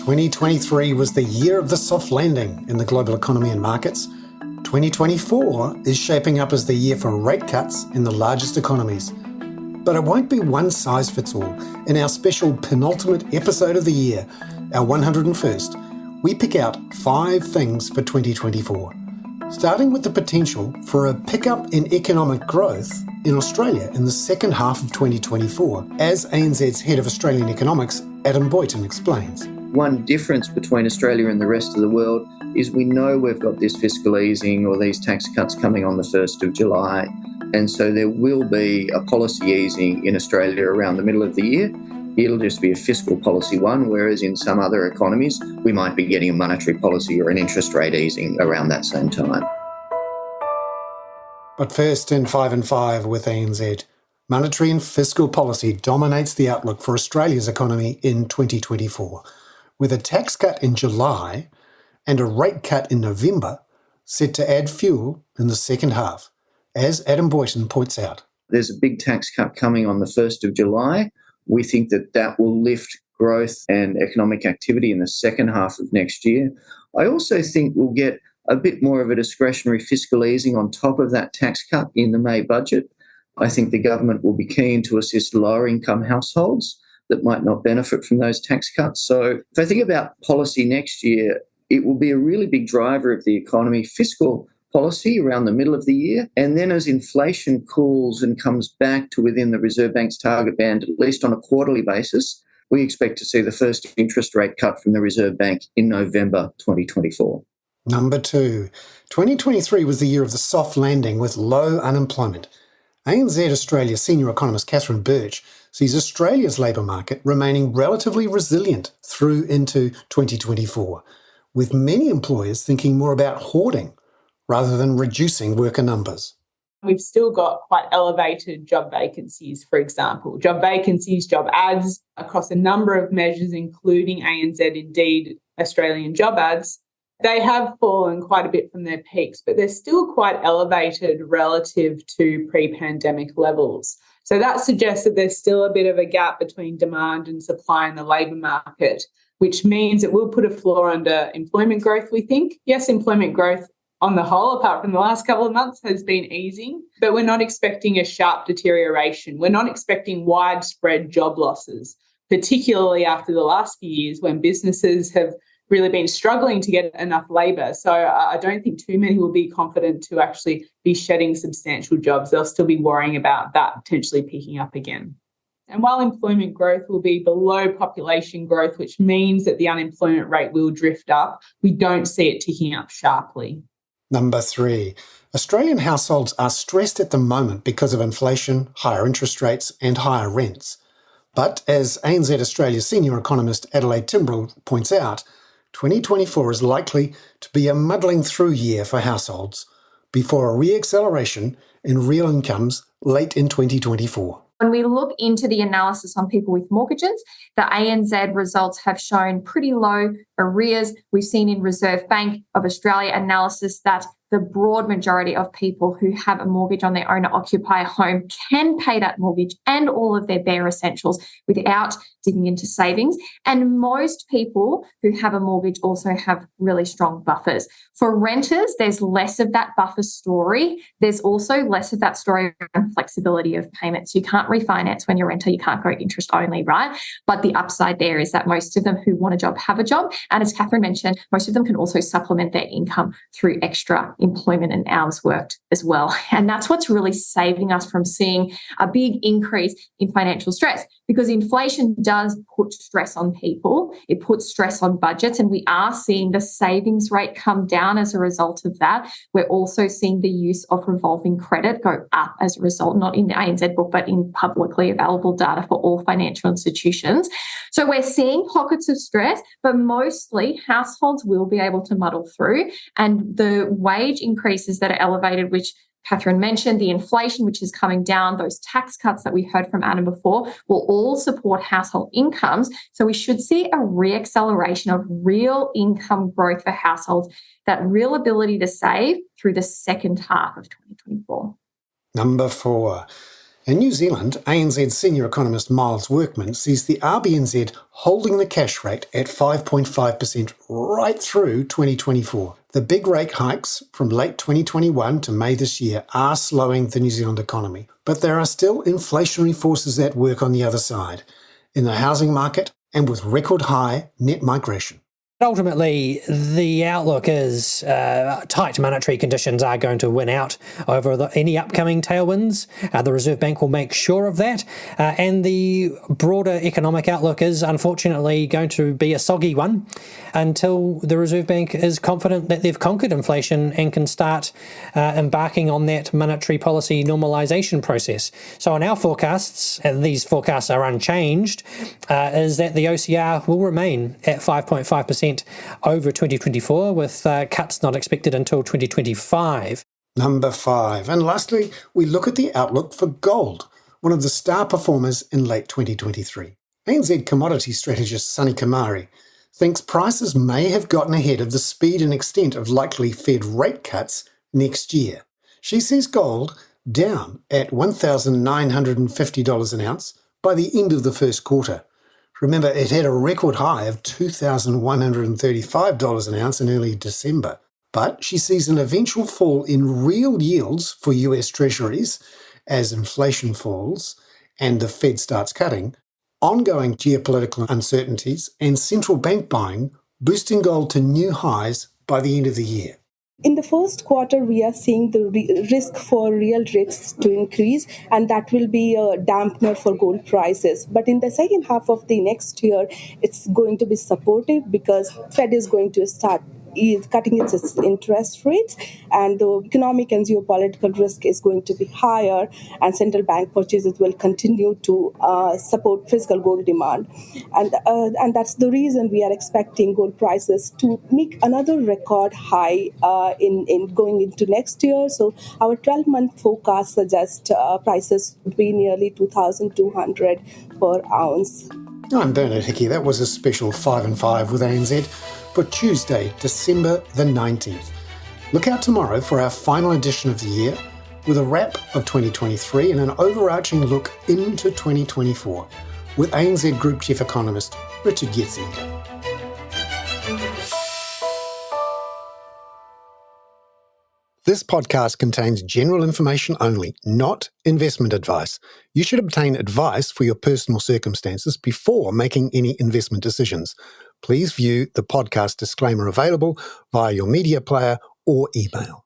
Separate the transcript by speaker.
Speaker 1: 2023 was the year of the soft landing in the global economy and markets. 2024 is shaping up as the year for rate cuts in the largest economies. But it won't be one size fits all. In our special penultimate episode of the year, our 101st, we pick out 5 things for 2024, starting with the potential for a pickup in economic growth in Australia in the second half of 2024, as ANZ's Head of Australian Economics, Adam Boyton, explains.
Speaker 2: One difference between Australia and the rest of the world is we know we've got this fiscal easing or these tax cuts coming on the 1st of July. And so there will be a policy easing in Australia around the middle of the year. It'll just be a fiscal policy one, whereas in some other economies, we might be getting a monetary policy or an interest rate easing around that same time.
Speaker 1: But first, in 5 and 5 with ANZ, monetary and fiscal policy dominates the outlook for Australia's economy in 2024, with a tax cut in July and a rate cut in November set to add fuel in the second half, as Adam Boyton points out.
Speaker 2: There's a big tax cut coming on the 1st of July. We think that that will lift growth and economic activity in the second half of next year. I also think we'll get a bit more of a discretionary fiscal easing on top of that tax cut in the May budget. I think the government will be keen to assist lower income households that might not benefit from those tax cuts. So if I think about policy next year, it will be a really big driver of the economy, fiscal policy around the middle of the year. And then as inflation cools and comes back to within the Reserve Bank's target band, at least on a quarterly basis, we expect to see the first interest rate cut from the Reserve Bank in November 2024.
Speaker 1: Number 2, 2023 was the year of the soft landing with low unemployment. ANZ Australia senior economist Catherine Birch sees Australia's labour market remaining relatively resilient through into 2024, with many employers thinking more about hoarding rather than reducing worker numbers.
Speaker 3: We've still got quite elevated job vacancies, for example. Job vacancies, job ads across a number of measures, including ANZ Indeed Australian job ads. They have fallen quite a bit from their peaks, but they're still quite elevated relative to pre-pandemic levels. So that suggests that there's still a bit of a gap between demand and supply in the labour market, which means it will put a floor under employment growth, we think. Yes, employment growth on the whole, apart from the last couple of months, has been easing, but we're not expecting a sharp deterioration. We're not expecting widespread job losses, particularly after the last few years when businesses have really been struggling to get enough labour. So I don't think too many will be confident to actually be shedding substantial jobs. They'll still be worrying about that potentially picking up again. And while employment growth will be below population growth, which means that the unemployment rate will drift up, we don't see it ticking up sharply.
Speaker 1: Number 3, Australian households are stressed at the moment because of inflation, higher interest rates and higher rents. But as ANZ Australia senior economist Adelaide Timbrell points out, 2024 is likely to be a muddling through year for households before a re-acceleration in real incomes late in 2024.
Speaker 4: When we look into the analysis on people with mortgages, the ANZ results have shown pretty low arrears. We've seen in Reserve Bank of Australia analysis that the broad majority of people who have a mortgage on their owner-occupier home can pay that mortgage and all of their bare essentials without digging into savings. And most people who have a mortgage also have really strong buffers. For renters, there's less of that buffer story. There's also less of that story around flexibility of payments. You can't refinance when you're a renter. You can't go interest only, right? But the upside there is that most of them who want a job have a job. And as Catherine mentioned, most of them can also supplement their income through extra employment and hours worked as well. And that's what's really saving us from seeing a big increase in financial stress, because inflation does put stress on people. It puts stress on budgets, and we are seeing the savings rate come down as a result of that. We're also seeing the use of revolving credit go up as a result, not in the ANZ book, but in publicly available data for all financial institutions. So we're seeing pockets of stress, but mostly households will be able to muddle through. And the wage increases that are elevated, which Catherine mentioned, the inflation, which is coming down, those tax cuts that we heard from Adam before, will all support household incomes. So we should see a re-acceleration of real income growth for households, that real ability to save through the second half of 2024.
Speaker 1: Number 4, In New Zealand, ANZ senior economist Miles Workman sees the RBNZ holding the cash rate at 5.5% right through 2024. The big rate hikes from late 2021 to May this year are slowing the New Zealand economy, but there are still inflationary forces at work on the other side, in the housing market and with record high net migration.
Speaker 5: Ultimately, the outlook is tight monetary conditions are going to win out over any upcoming tailwinds. The Reserve Bank will make sure of that. And the broader economic outlook is unfortunately going to be a soggy one until the Reserve Bank is confident that they've conquered inflation and can start embarking on that monetary policy normalisation process. So in our forecasts, and these forecasts are unchanged, is that the OCR will remain at 5.5% over 2024, with cuts not expected until 2025.
Speaker 1: Number 5. And lastly, we look at the outlook for gold, one of the star performers in late 2023. ANZ commodity strategist Sunny Kamari thinks prices may have gotten ahead of the speed and extent of likely Fed rate cuts next year. She sees gold down at $1,950 an ounce by the end of the first quarter. Remember, it had a record high of $2,135 an ounce in early December. But she sees an eventual fall in real yields for US Treasuries as inflation falls and the Fed starts cutting, ongoing geopolitical uncertainties and central bank buying boosting gold to new highs by the end of the year.
Speaker 6: In the first quarter, we are seeing the risk for real rates to increase, and that will be a dampener for gold prices. But in the second half of the next year, it's going to be supportive because Fed is going to start cutting its interest rates, and the economic and geopolitical risk is going to be higher, and central bank purchases will continue to support physical gold demand. And that's the reason we are expecting gold prices to make another record high in going into next year. So our 12-month forecast suggests prices to be nearly $2,200 per ounce.
Speaker 1: I'm Bernard Hickey. That was a special 5 and 5 with ANZ for Tuesday, December the 19th. Look out tomorrow for our final edition of the year with a wrap of 2023 and an overarching look into 2024 with ANZ Group Chief Economist Richard Yetsenga. This podcast contains general information only, not investment advice. You should obtain advice for your personal circumstances before making any investment decisions. Please view the podcast disclaimer available via your media player or email.